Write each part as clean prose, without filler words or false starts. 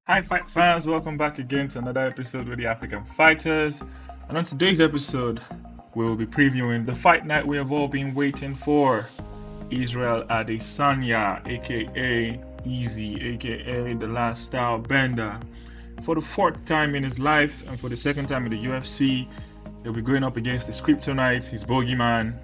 Hi, fight fans, welcome back again to another episode with the African Fighters. And on today's episode, we'll be previewing the fight night we have all been waiting for. Israel Adesanya, aka Easy, aka the Last Style Bender. For the fourth time in his life and for the second time in the UFC, he'll be going up against his kryptonite, his bogeyman,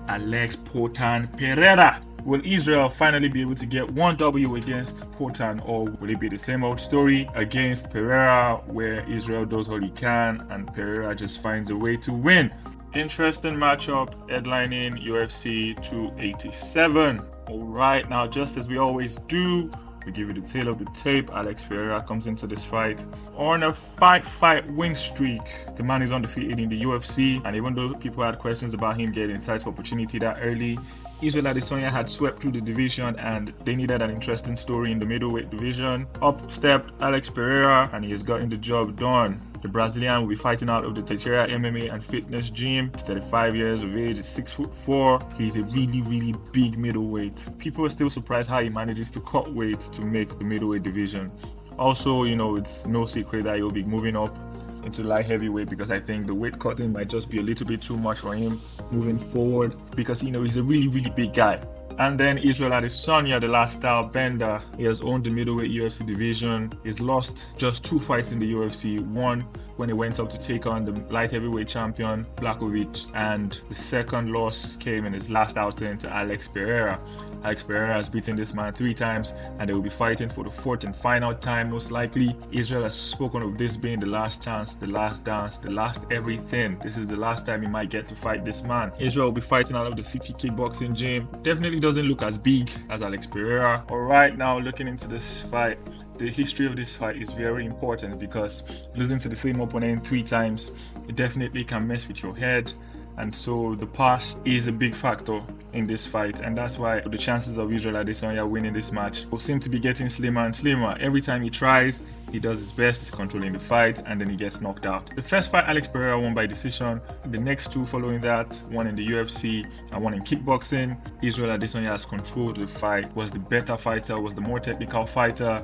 Alex Pereira. Will Israel finally be able to get one W against Potan, or will it be the same old story against Pereira where Israel does all he can and Pereira just finds a way to win? Interesting matchup headlining UFC 287. Alright, now just as we always do, we give you the tail of the tape. Alex Pereira comes into this fight on a five-fight win streak. The man is undefeated in the UFC, and even though people had questions about him getting title opportunity that early, Israel Adesanya had swept through the division and they needed an interesting story in the middleweight division. Up stepped Alex Pereira and he has gotten the job done. The Brazilian will be fighting out of the Teixeira MMA and Fitness Gym. He's 35 years of age, he's 6'4". He's a really big middleweight. People are still surprised how he manages to cut weight to make the middleweight division. Also, it's no secret that he'll be moving up into light heavyweight because I think the weight cutting might just be a little bit too much for him moving forward because he's a really big guy. And then Israel Adesanya, the Last Style Bender, he has owned the middleweight UFC division. He's lost just 2 fights in the UFC. One when he went up to take on the light heavyweight champion Blachowicz, and the second loss came in his last outing to Alex Pereira. Alex Pereira has beaten this man 3 times and they will be fighting for the 4th and final time most likely. Israel has spoken of this being the last chance, the last dance, the last everything. This is the last time he might get to fight this man. Israel will be fighting out of the City Kickboxing Gym. Definitely doesn't look as big as Alex Pereira. Alright, now looking into this fight, the history of this fight is very important because losing to the same opponent 3 times, it definitely can mess with your head. And so the past is a big factor in this fight, and that's why the chances of Israel Adesanya winning this match will seem to be getting slimmer and slimmer. Every time he tries, he does his best, he's controlling the fight, and then he gets knocked out. The first fight, Alex Pereira won by decision. The next 2 following that, one in the UFC and one in kickboxing, Israel Adesanya has controlled the fight, was the better fighter, was the more technical fighter,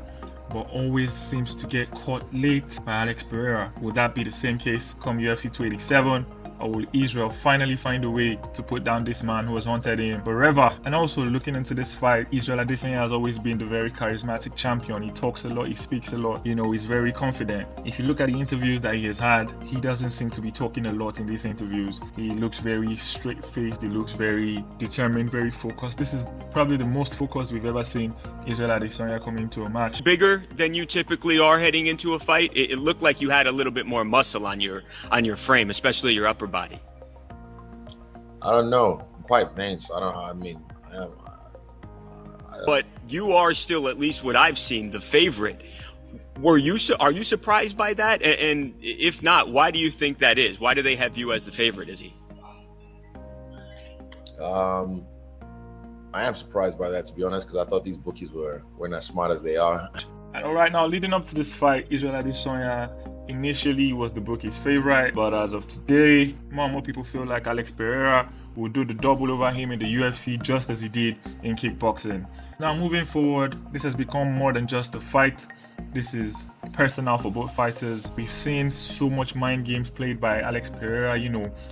but always seems to get caught late by Alex Pereira. Will that be the same case come UFC 287? Or will Israel finally find a way to put down this man who has haunted him forever? And also looking into this fight, Israel Adesanya has always been the very charismatic champion. He talks a lot, he speaks a lot, he's very confident. If you look at the interviews that he has had, he doesn't seem to be talking a lot in these interviews. He looks very straight-faced, he looks very determined, very focused. This is probably the most focused we've ever seen Israel Adesanya come into a match. Bigger than you typically are heading into a fight. It looked like you had a little bit more muscle on your frame, especially your upper body. I don't know. I'm quite vain, so I don't know. But you are still, at least what I've seen, the favorite. Are you surprised by that? And if not, why do you think that is? Why do they have you as the favorite, Izzy? I am surprised by that, to be honest, because I thought these bookies were not smart as they are. And alright, now leading up to this fight, Israel Adesanya initially was the bookie's favorite, but as of today, more and more people feel like Alex Pereira will do the double over him in the UFC just as he did in kickboxing. Now moving forward, this has become more than just a fight. This is personal for both fighters. We've seen so much mind games played by Alex Pereira,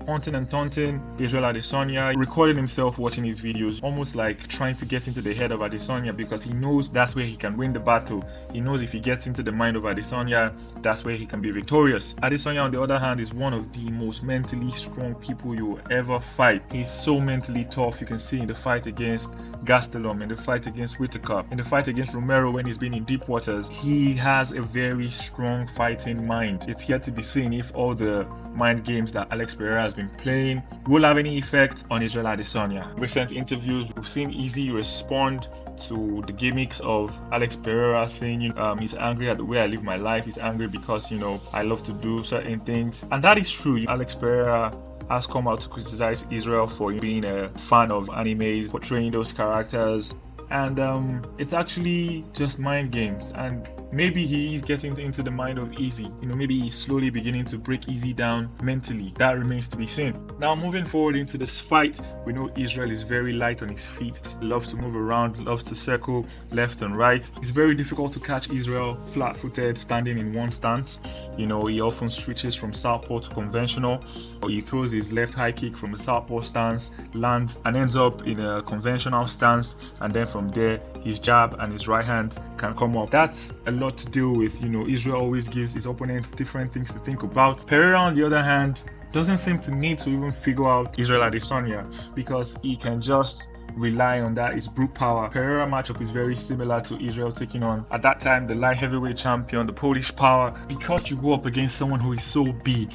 haunting and taunting Israel Adesanya, recording himself watching his videos, almost like trying to get into the head of Adesanya because he knows that's where he can win the battle. He knows if he gets into the mind of Adesanya, that's where he can be victorious. Adesanya, on the other hand, is one of the most mentally strong people you will ever fight. He's so mentally tough. You can see in the fight against Gastelum, in the fight against Whitaker, in the fight against Romero when he's been in deep waters. He has a very strong fighting mind. It's yet to be seen if all the mind games that Alex Pereira has been playing will have any effect on Israel Adesanya. Recent interviews, we've seen Izzy respond to the gimmicks of Alex Pereira, saying he's angry at the way I live my life. He's angry because I love to do certain things, and that is true. Alex Pereira has come out to criticize Israel for being a fan of animes, portraying those characters and it's actually just mind games. And maybe he's getting into the mind of Izzy. Maybe he's slowly beginning to break Izzy down mentally. That remains to be seen. Now, moving forward into this fight, we know Israel is very light on his feet. He loves to move around, loves to circle left and right. It's very difficult to catch Israel flat-footed, standing in one stance. He often switches from southpaw to conventional, or he throws his left high kick from a southpaw stance, lands, and ends up in a conventional stance, and then from there, his jab and his right hand can come up. That's a lot to deal with. Israel always gives his opponents different things to think about. Pereira, on the other hand, doesn't seem to need to even figure out Israel Adesanya, because he can just rely on that. His brute power. Pereira matchup is very similar to Israel taking on, at that time, the light heavyweight champion, the Polish power. Because you go up against someone who is so big,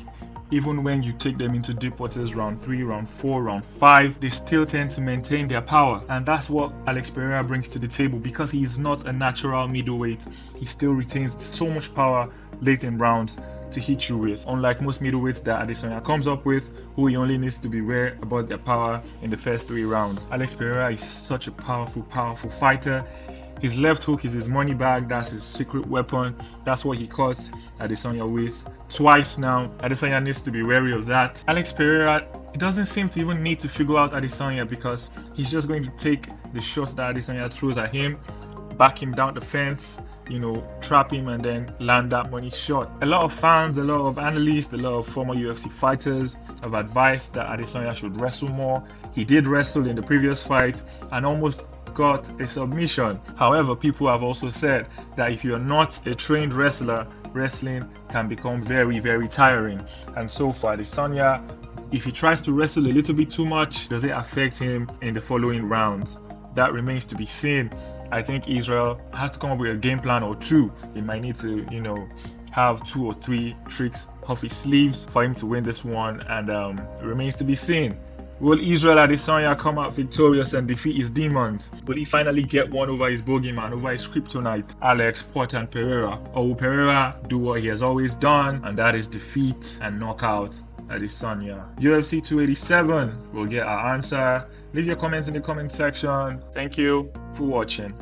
even when you take them into deep waters, round 3, round 4, round 5, they still tend to maintain their power. And that's what Alex Pereira brings to the table. Because he is not a natural middleweight, he still retains so much power late in rounds to hit you with, unlike most middleweights that Adesanya comes up with, who he only needs to be aware about their power in the first 3 rounds. Alex Pereira is such a powerful fighter. His left hook is his money bag. That's his secret weapon. That's what he caught Adesanya with twice now. Adesanya needs to be wary of that. Alex Pereira, it doesn't seem to even need to figure out Adesanya, because he's just going to take the shots that Adesanya throws at him, back him down the fence, trap him, and then land that money shot. A lot of fans, a lot of analysts, a lot of former UFC fighters have advised that Adesanya should wrestle more. He did wrestle in the previous fight and almost got a submission. However, people have also said that if you're not a trained wrestler, wrestling can become very, very tiring. And so for Adesanya, if he tries to wrestle a little bit too much, does it affect him in the following rounds? That remains to be seen. I think Israel has to come up with a game plan or two. He might need to, have 2 or 3 tricks off his sleeves for him to win this one, and it remains to be seen. Will Israel Adesanya come out victorious and defeat his demons? Will he finally get one over his bogeyman, over his kryptonite, Alex Pereira? Or will Pereira do what he has always done, and that is defeat and knock out Adesanya? UFC 287 will get our answer. Leave your comments in the comment section. Thank you for watching.